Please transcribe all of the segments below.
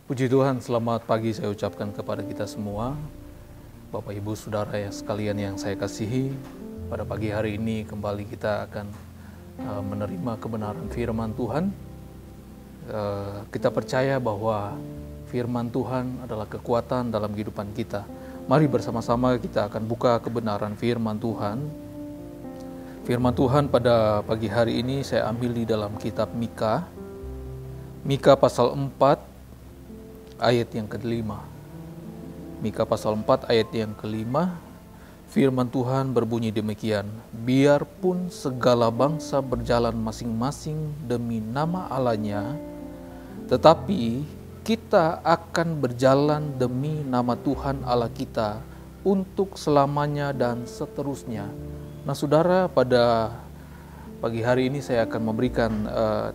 Puji Tuhan, selamat pagi saya ucapkan kepada kita semua. Bapak Ibu Saudara yang sekalian yang saya kasihi, pada pagi hari ini kembali kita akan menerima kebenaran firman Tuhan. Kita percaya bahwa firman Tuhan adalah kekuatan dalam kehidupan kita. Mari bersama-sama kita akan buka kebenaran firman Tuhan. Firman Tuhan pada pagi hari ini saya ambil di dalam kitab Mika. Mika pasal 4 ayat yang ke-5. Mika pasal 4 ayat yang ke-5, firman Tuhan berbunyi demikian, biarpun segala bangsa berjalan masing-masing demi nama Allahnya, tetapi kita akan berjalan demi nama Tuhan Allah kita untuk selamanya dan seterusnya. Nah saudara, pada pagi hari ini saya akan memberikan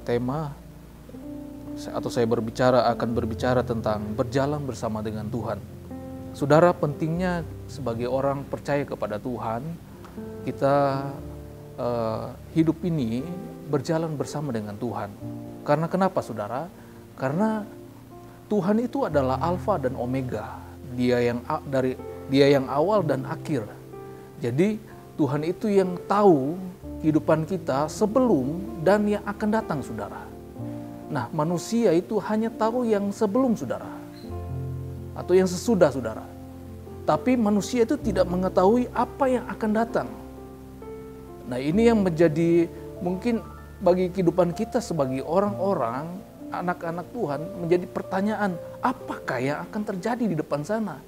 tema atau saya akan berbicara tentang berjalan bersama dengan Tuhan. Saudara, pentingnya sebagai orang percaya kepada Tuhan, kita hidup ini berjalan bersama dengan Tuhan. Karena kenapa saudara? Karena Tuhan itu adalah Alfa dan Omega. Dia yang awal dan akhir. Jadi Tuhan itu yang tahu kehidupan kita sebelum dan yang akan datang saudara. Nah, manusia itu hanya tahu yang sebelum saudara atau yang sesudah saudara. Tapi manusia itu tidak mengetahui apa yang akan datang. Nah, ini yang menjadi mungkin bagi kehidupan kita sebagai orang-orang, anak-anak Tuhan, menjadi pertanyaan, apakah yang akan terjadi di depan sana?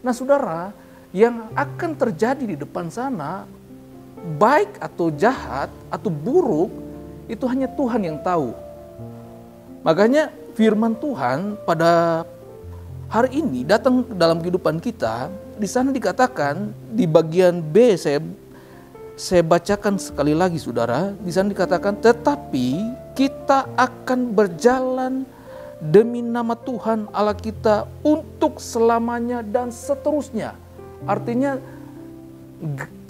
Nah, saudara, yang akan terjadi di depan sana, baik atau jahat atau buruk, itu hanya Tuhan yang tahu. Makanya firman Tuhan pada hari ini datang dalam kehidupan kita. Di sana dikatakan di bagian B, saya bacakan sekali lagi saudara. Di sana dikatakan, tetapi kita akan berjalan demi nama Tuhan Allah kita untuk selamanya dan seterusnya. Artinya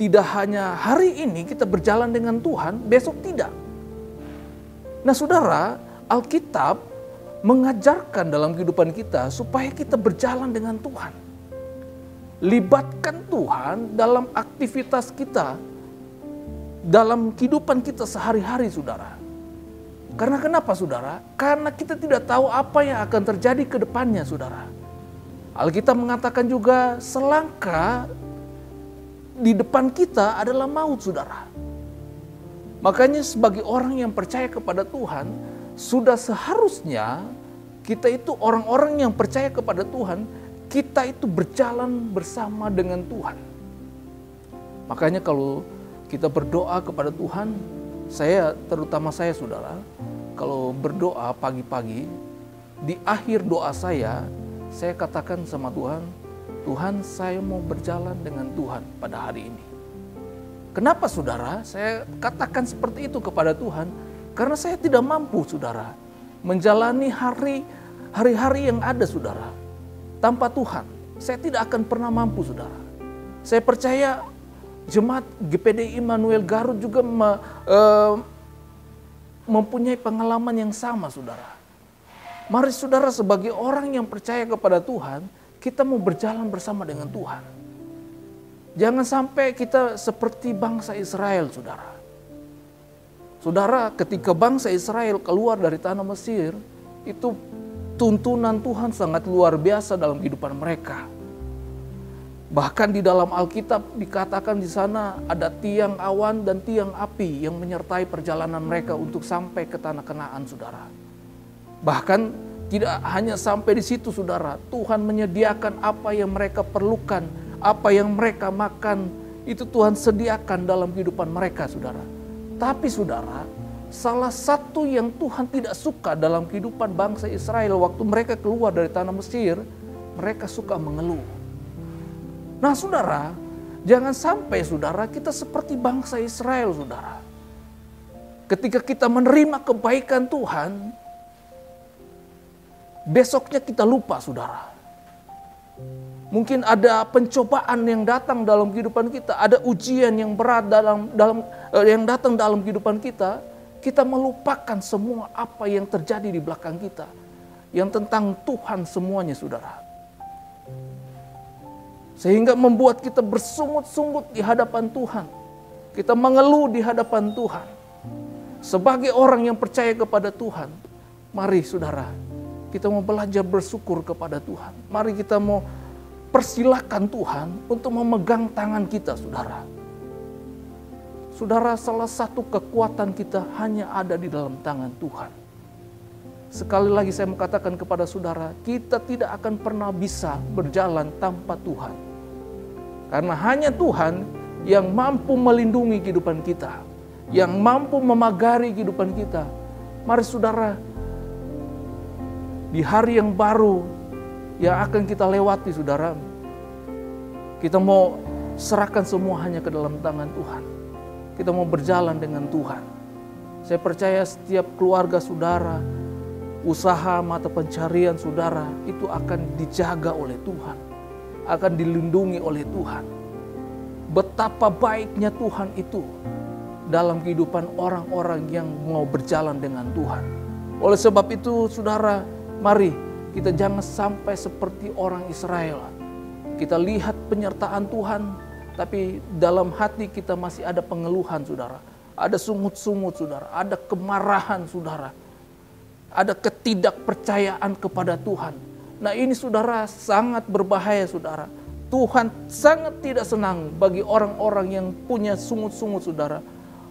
tidak hanya hari ini kita berjalan dengan Tuhan, besok tidak. Nah saudara, Alkitab mengajarkan dalam kehidupan kita supaya kita berjalan dengan Tuhan. Libatkan Tuhan dalam aktivitas kita, dalam kehidupan kita sehari-hari saudara. Karena kenapa saudara? Karena kita tidak tahu apa yang akan terjadi ke depannya saudara. Alkitab mengatakan juga selangkah di depan kita adalah maut saudara. Makanya sebagai orang yang percaya kepada Tuhan, sudah seharusnya kita itu orang-orang yang percaya kepada Tuhan, kita itu berjalan bersama dengan Tuhan. Makanya kalau kita berdoa kepada Tuhan, terutama saya saudara, kalau berdoa pagi-pagi, di akhir doa saya katakan sama Tuhan, Tuhan saya mau berjalan dengan Tuhan pada hari ini. Kenapa saudara? Saya katakan seperti itu kepada Tuhan, karena saya tidak mampu saudara menjalani hari-hari yang ada saudara tanpa Tuhan. Saya tidak akan pernah mampu saudara. Saya percaya jemaat GPD Immanuel Garut juga mempunyai pengalaman yang sama saudara. Mari saudara, sebagai orang yang percaya kepada Tuhan, kita mau berjalan bersama dengan Tuhan. Jangan sampai kita seperti bangsa Israel saudara. Saudara, ketika bangsa Israel keluar dari tanah Mesir, itu tuntunan Tuhan sangat luar biasa dalam kehidupan mereka. Bahkan di dalam Alkitab dikatakan di sana ada tiang awan dan tiang api yang menyertai perjalanan mereka untuk sampai ke tanah Kanaan, saudara. Bahkan tidak hanya sampai di situ, saudara. Tuhan menyediakan apa yang mereka perlukan, apa yang mereka makan, itu Tuhan sediakan dalam kehidupan mereka, saudara. Tapi saudara, salah satu yang Tuhan tidak suka dalam kehidupan bangsa Israel waktu mereka keluar dari tanah Mesir, mereka suka mengeluh. Nah saudara, jangan sampai saudara kita seperti bangsa Israel saudara. Ketika kita menerima kebaikan Tuhan, besoknya kita lupa saudara. Mungkin ada pencobaan yang datang dalam kehidupan kita, ada ujian yang berat yang datang dalam kehidupan kita, kita melupakan semua apa yang terjadi di belakang kita. yang tentang Tuhan semuanya, saudara. Sehingga membuat kita bersungut-sungut di hadapan Tuhan. Kita mengeluh di hadapan Tuhan. Sebagai orang yang percaya kepada Tuhan, mari saudara, kita mau belajar bersyukur kepada Tuhan. Mari kita mau persilakan Tuhan untuk memegang tangan kita, saudara. Saudara, salah satu kekuatan kita hanya ada di dalam tangan Tuhan. Sekali lagi saya mau katakan kepada saudara, kita tidak akan pernah bisa berjalan tanpa Tuhan. Karena hanya Tuhan yang mampu melindungi kehidupan kita, yang mampu memagari kehidupan kita. Mari saudara, di hari yang baru yang akan kita lewati, saudara, kita mau serahkan semua hanya ke dalam tangan Tuhan. Kita mau berjalan dengan Tuhan. Saya percaya setiap keluarga saudara, usaha mata pencarian saudara itu akan dijaga oleh Tuhan, akan dilindungi oleh Tuhan. Betapa baiknya Tuhan itu dalam kehidupan orang-orang yang mau berjalan dengan Tuhan. Oleh sebab itu, saudara, mari kita jangan sampai seperti orang Israel. Kita lihat penyertaan Tuhan, tapi dalam hati kita masih ada pengeluhan, saudara. Ada sungut-sungut, saudara. Ada kemarahan, saudara. Ada ketidakpercayaan kepada Tuhan. Nah, ini saudara sangat berbahaya, saudara. Tuhan sangat tidak senang bagi orang-orang yang punya sungut-sungut, saudara.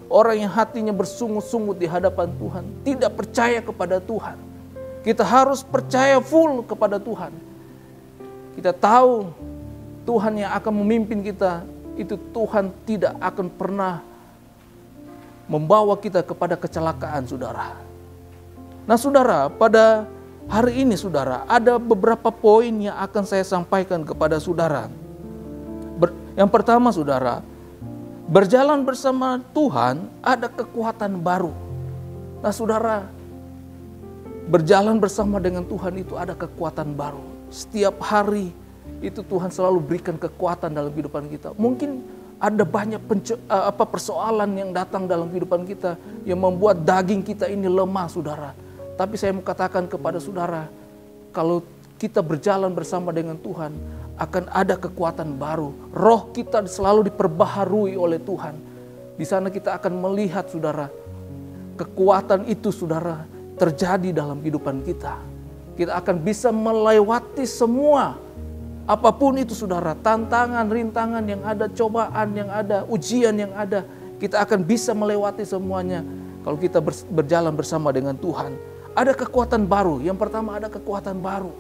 Orang yang hatinya bersungut-sungut di hadapan Tuhan, tidak percaya kepada Tuhan. Kita harus percaya full kepada Tuhan. Kita tahu Tuhan yang akan memimpin kita, itu Tuhan tidak akan pernah membawa kita kepada kecelakaan, saudara. Nah, saudara, pada hari ini, saudara, ada beberapa poin yang akan saya sampaikan kepada saudara. Yang pertama, saudara, berjalan bersama Tuhan ada kekuatan baru. Nah, saudara, berjalan bersama dengan Tuhan itu ada kekuatan baru. Setiap hari itu Tuhan selalu berikan kekuatan dalam kehidupan kita. Mungkin ada banyak persoalan yang datang dalam kehidupan kita yang membuat daging kita ini lemah, saudara. Tapi saya mau katakan kepada saudara, kalau kita berjalan bersama dengan Tuhan, akan ada kekuatan baru. Roh kita selalu diperbaharui oleh Tuhan. Di sana kita akan melihat, saudara, kekuatan itu, saudara, terjadi dalam kehidupan kita. Kita akan bisa melewati semua, apapun itu, saudara, tantangan, rintangan yang ada, cobaan yang ada, ujian yang ada. Kita akan bisa melewati semuanya kalau kita berjalan bersama dengan Tuhan. Ada kekuatan baru. Yang pertama, ada kekuatan baru.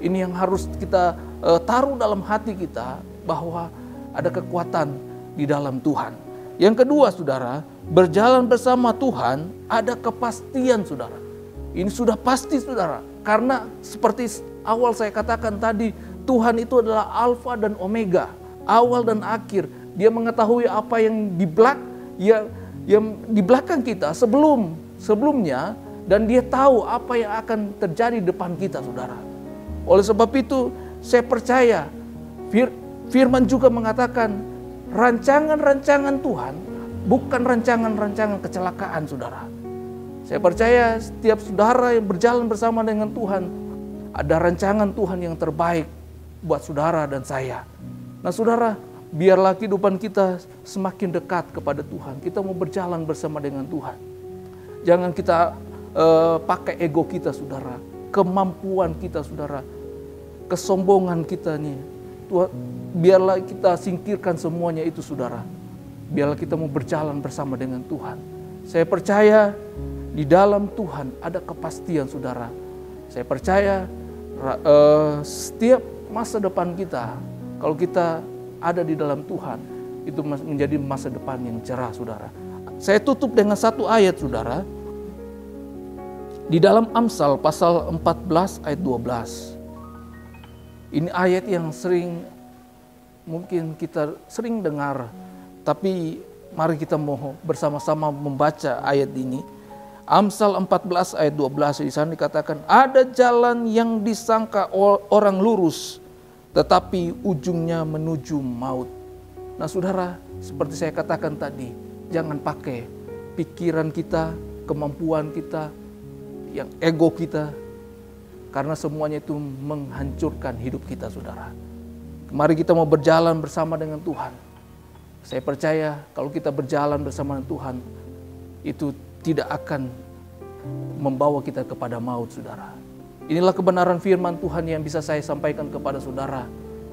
Ini yang harus kita taruh dalam hati kita, bahwa ada kekuatan di dalam Tuhan. Yang kedua, saudara, berjalan bersama Tuhan ada kepastian, saudara. Ini sudah pasti, saudara. Karena seperti awal saya katakan tadi, Tuhan itu adalah Alfa dan Omega, awal dan akhir. Dia mengetahui apa yang di belakang kita sebelumnya, dan dia tahu apa yang akan terjadi di depan kita, saudara. Oleh sebab itu, saya percaya firman juga mengatakan rancangan-rancangan Tuhan bukan rancangan-rancangan kecelakaan, saudara. Saya percaya setiap saudara yang berjalan bersama dengan Tuhan, ada rancangan Tuhan yang terbaik buat saudara dan saya. Nah, saudara, biarlah kehidupan kita semakin dekat kepada Tuhan. Kita mau berjalan bersama dengan Tuhan. Jangan kita pakai ego kita, saudara, kemampuan kita, saudara, kesombongan kita nih. Biarlah kita singkirkan semuanya itu, saudara. Biarlah kita mau berjalan bersama dengan Tuhan. Saya percaya di dalam Tuhan ada kepastian, saudara. Saya percaya setiap masa depan kita, kalau kita ada di dalam Tuhan, itu menjadi masa depan yang cerah, saudara. Saya tutup dengan satu ayat, saudara. Di dalam Amsal pasal 14 ayat 12. Ini ayat yang mungkin kita sering dengar, tapi mari kita mau bersama-sama membaca ayat ini. Amsal 14 ayat 12, di sana dikatakan, ada jalan yang disangka orang lurus, tetapi ujungnya menuju maut. Nah, saudara, seperti saya katakan tadi, jangan pakai pikiran kita, kemampuan kita, yang ego kita, karena semuanya itu menghancurkan hidup kita, saudara. Mari kita mau berjalan bersama dengan Tuhan. Saya percaya kalau kita berjalan bersama dengan Tuhan, itu tidak akan membawa kita kepada maut, saudara. Inilah kebenaran firman Tuhan yang bisa saya sampaikan kepada saudara.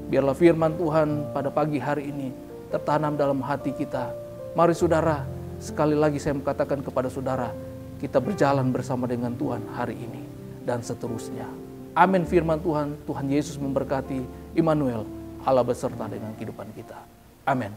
Biarlah firman Tuhan pada pagi hari ini tertanam dalam hati kita. Mari saudara, sekali lagi saya mengatakan kepada saudara, kita berjalan bersama dengan Tuhan hari ini dan seterusnya. Amin firman Tuhan. Tuhan Yesus memberkati. Immanuel, Allah beserta dengan kehidupan kita. Amin.